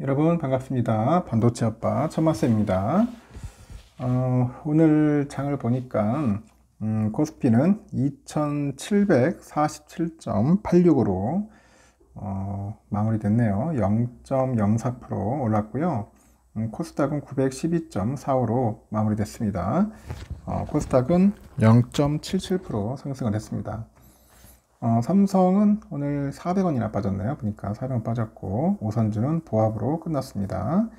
여러분 반갑습니다. 반도체 아빠 천마쌤입니다. 오늘 장을 보니까 코스피는 2747.86으로 마무리됐네요. 0.04% 올랐고요. 코스닥은 912.45로 마무리됐습니다. 코스닥은 0.77% 상승을 했습니다. 삼성은 오늘 400원이나 빠졌네요. 보니까 400원 빠졌고, 오선주는 보합으로 끝났습니다.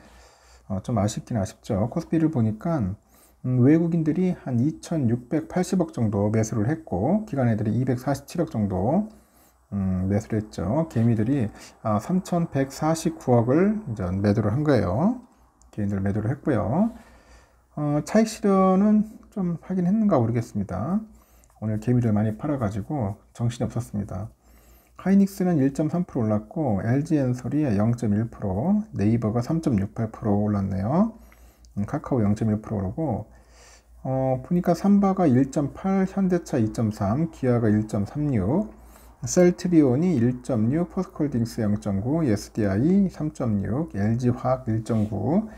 좀 아쉽긴 아쉽죠. 코스피를 보니까 외국인들이 한 2680억 정도 매수를 했고, 기관 애들이 247억 정도 매수를 했죠. 개미들이 3149억을 이제 매도를 한 거예요. 개인들 매도를 했고요. 차익 실현은 좀 하긴 했는가 모르겠습니다. 오늘 개미를 많이 팔아가지고 정신이 없었습니다. 하이닉스는 1.3% 올랐고, LG엔솔이 0.1%, 네이버가 3.68% 올랐네요. 카카오 0.1% 오르고, 보니까 삼바가 1.8, 현대차 2.3, 기아가 1.36, 셀트리온이 1.6, 포스코홀딩스 0.9, SDI 3.6, LG화학 1.9,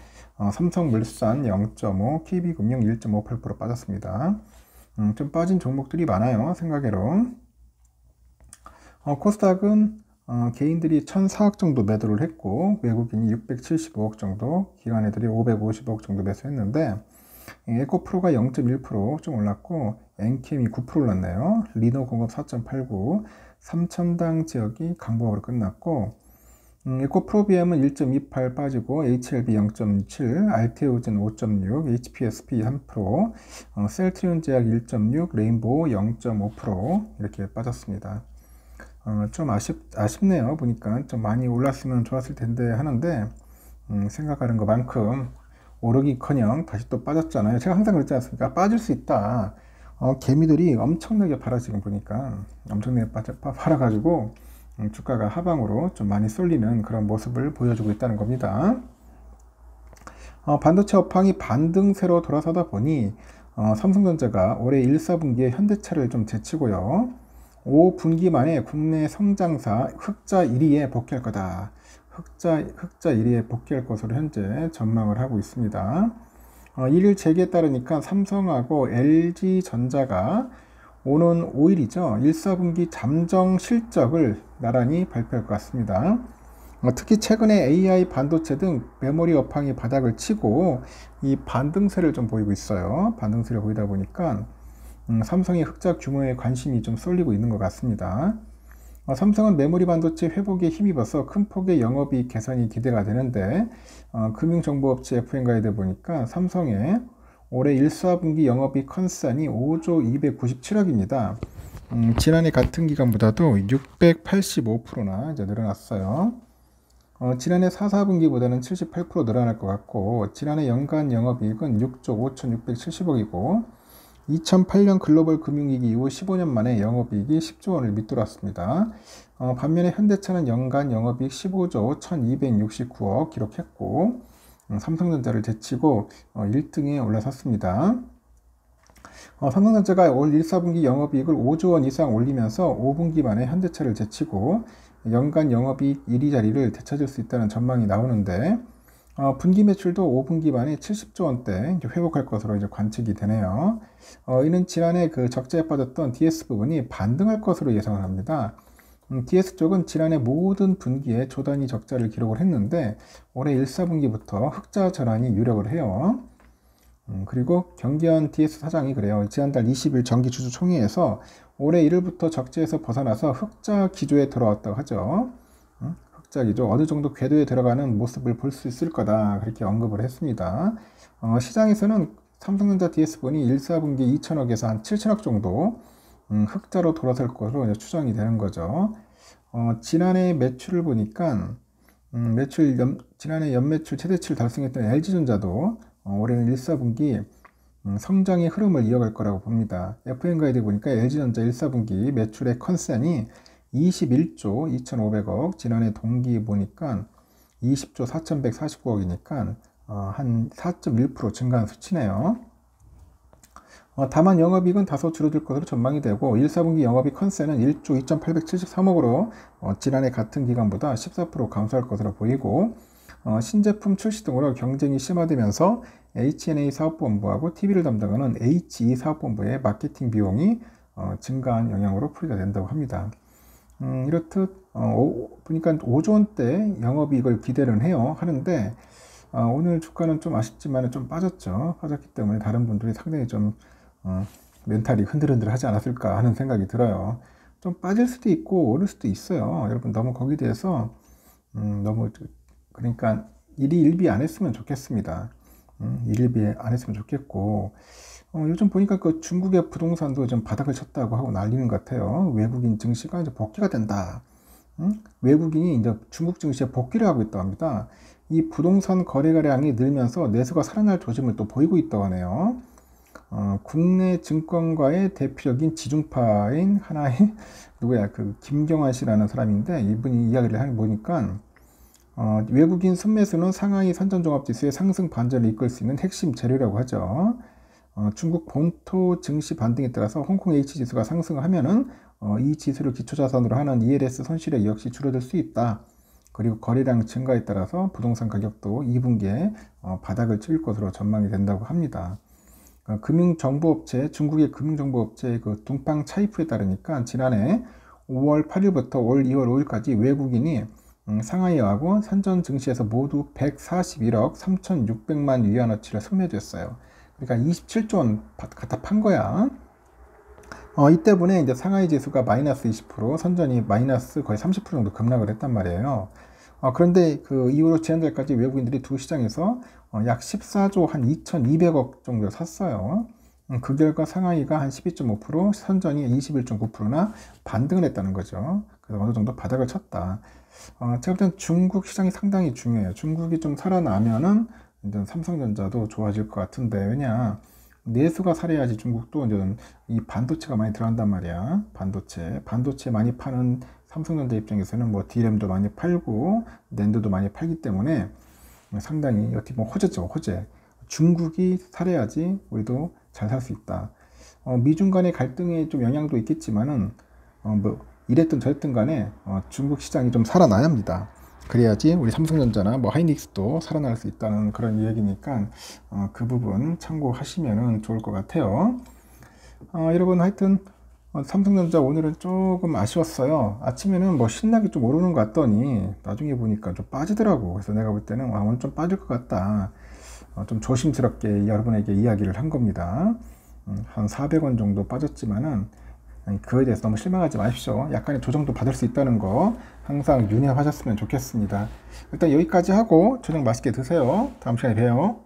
삼성물산 0.5, KB금융 1.58% 빠졌습니다. 좀 빠진 종목들이 많아요. 생각외로. 코스닥은 개인들이 1004억 정도 매도를 했고, 외국인이 675억 정도, 기관 애들이 550억 정도 매수했는데, 에코프로가 0.1% 좀 올랐고, 엔캠이 9% 올랐네요. 리노공업 4.89, 삼천당 지역이 강보합으로 끝났고, 에코프로비엠은 1.28 빠지고, HLB 0.7, 알테오젠 5.6, HPSP 3%, 셀트리온 제약 1.6, 레인보우 0.5% 이렇게 빠졌습니다. 좀 아쉽네요. 보니까 좀 많이 올랐으면 좋았을 텐데 하는데, 생각하는 것만큼 오르기커녕 다시 또 빠졌잖아요. 제가 항상 그랬지 않습니까? 빠질 수 있다. 개미들이 엄청나게 팔아, 지금 보니까. 엄청나게 팔아가지고, 주가가 하방으로 좀 많이 쏠리는 그런 모습을 보여주고 있다는 겁니다. 반도체 업황이 반등세로 돌아서다 보니 삼성전자가 올해 1, 4분기에 현대차를 좀 제치고요. 5분기 만에 국내 성장사 흑자 1위에 복귀할 거다. 흑자 1위에 복귀할 것으로 현재 전망을 하고 있습니다. 1일 재계에 따르니까 삼성하고 LG전자가 오는 5일이죠. 1, 4분기 잠정 실적을 나란히 발표할 것 같습니다. 특히 최근에 AI 반도체 등 메모리 업황이 바닥을 치고 이 반등세를 좀 보이고 있어요. 반등세를 보이다 보니까 삼성의 흑자 규모에 관심이 좀 쏠리고 있는 것 같습니다. 삼성은 메모리 반도체 회복에 힘입어서 큰 폭의 영업이익 개선이 기대가 되는데, 금융정보업체 FN가이드 보니까 삼성의 올해 1, 4분기 영업이익 컨센이 5조 297억입니다. 지난해 같은 기간보다도 685%나 이제 늘어났어요. 지난해 4, 4분기보다는 78% 늘어날 것 같고, 지난해 연간 영업이익은 6조 5670억이고, 2008년 글로벌 금융위기 이후 15년 만에 영업이익이 10조 원을 밑돌았습니다. 반면에 현대차는 연간 영업이익 15조 1269억 기록했고, 삼성전자를 제치고 1등에 올라섰습니다. 삼성전자가 올 1, 4분기 영업이익을 5조 원 이상 올리면서 5분기 만에 현대차를 제치고 연간 영업이익 1위 자리를 되찾을 수 있다는 전망이 나오는데, 분기 매출도 5분기 만에 70조 원대 회복할 것으로 이제 관측이 되네요. 이는 지난해 그 적자에 빠졌던 DS 부분이 반등할 것으로 예상을 합니다. DS 쪽은 지난해 모든 분기에 조 단위 적자를 기록을 했는데, 올해 1, 4분기부터 흑자 전환이 유력을 해요. 그리고 경기현 DS 사장이 그래요. 지난달 20일 정기주주 총회에서 올해 1월부터 적자에서 벗어나서 흑자 기조에 들어왔다고 하죠. 흑자 기조, 어느 정도 궤도에 들어가는 모습을 볼 수 있을 거다, 그렇게 언급을 했습니다. 시장에서는 삼성전자 DS본이 1, 4분기 2천억에서 한 7천억 정도 흑자로 돌아설 것으로 추정이 되는 거죠. 지난해 매출을 보니까 지난해 연매출 최대치를 달성했던 LG전자도 올해는 1, 4분기 성장의 흐름을 이어갈 거라고 봅니다. FN가이드 보니까 LG전자 1, 4분기 매출의 컨센이 21조 2,500억, 지난해 동기 보니까 20조 4,149억이니까 한 4.1% 증가한 수치네요. 다만 영업이익은 다소 줄어들 것으로 전망이 되고, 1, 4분기 영업이익 컨센은 1조 2,873억으로 지난해 같은 기간보다 14% 감소할 것으로 보이고, 신제품 출시 등으로 경쟁이 심화되면서 H&A 사업본부하고 TV를 담당하는 HE 사업본부의 마케팅 비용이 증가한 영향으로 풀이가 된다고 합니다. 이렇듯 보니까 5조 원대 영업이익을 기대를 하는데 오늘 주가는 좀 아쉽지만 좀 빠졌기 때문에 다른 분들이 상당히 좀 멘탈이 흔들흔들하지 않았을까 하는 생각이 들어요. 좀 빠질 수도 있고 오를 수도 있어요. 여러분 너무 거기에 대해서 너무 그러니까 일희일비 안 했으면 좋겠습니다. 일일비 안 했으면 좋겠고 요즘 보니까 그 중국의 부동산도 좀 바닥을 쳤다고 하고 난리는 것 같아요. 외국인 증시가 이제 복귀가 된다. 외국인이 이제 중국 증시에 복귀를 하고 있다고 합니다. 이 부동산 거래량이 늘면서 내수가 살아날 조짐을 또 보이고 있다고 하네요. 국내 증권가의 대표적인 지중파인 하나의 누구야 그 김경환 씨라는 사람인데 이분이 이야기를 하는 보니까 외국인 순매수는 상하이 선전종합지수의 상승 반전을 이끌 수 있는 핵심 재료라고 하죠. 중국 본토 증시 반등에 따라서 홍콩 H지수가 상승하면은 이 지수를 기초자산으로 하는 ELS 손실액 역시 줄어들 수 있다. 그리고 거래량 증가에 따라서 부동산 가격도 2분기에 바닥을 찍을 것으로 전망이 된다고 합니다. 금융정보업체, 중국의 금융정보업체 그 둥팡 차이프에 따르니까 지난해 5월 8일부터 올 2월 5일까지 외국인이 상하이하고 선전 증시에서 모두 141억 3,600만 위안어치를 순매도했어요. 그러니까 27조 원 갖다 판 거야. 이 때문에 이제 상하이 지수가 마이너스 20%, 선전이 마이너스 거의 30% 정도 급락을 했단 말이에요. 그런데 그 이후로 지난달까지 외국인들이 두 시장에서 약 14조 한 2,200억 정도 샀어요. 그 결과 상하이가 한 12.5%, 선전이 21.9%나 반등을 했다는 거죠. 그래서 어느 정도 바닥을 쳤다. 제가 볼 땐 중국 시장이 상당히 중요해요. 중국이 좀 살아나면은 이제 삼성전자도 좋아질 것 같은데, 왜냐, 내수가 살아야지 중국도 이제 이 반도체가 많이 들어간단 말이야. 반도체 많이 파는 삼성전자 입장에서는 뭐 DRAM도 많이 팔고 낸드도 많이 팔기 때문에 상당히 어떻게 보면 호재죠, 호재. 중국이 살아야지 우리도 잘 살 수 있다. 미중 간의 갈등에 좀 영향도 있겠지만은 뭐 이랬든 저랬든 간에 중국 시장이 좀 살아나야 합니다. 그래야지 우리 삼성전자나 뭐 하이닉스도 살아날 수 있다는 그런 이야기니까 그 부분 참고하시면 좋을 것 같아요. 여러분 하여튼 삼성전자 오늘은 조금 아쉬웠어요. 아침에는 뭐 신나게 좀 오르는 것 같더니 나중에 보니까 좀 빠지더라고. 그래서 내가 볼 때는 오늘 좀 빠질 것 같다. 좀 조심스럽게 여러분에게 이야기를 한 겁니다. 한 400원 정도 빠졌지만은 그거에 대해서 너무 실망하지 마십시오. 약간의 조정도 받을 수 있다는 거 항상 유념하셨으면 좋겠습니다. 일단 여기까지 하고 저녁 맛있게 드세요. 다음 시간에 봬요.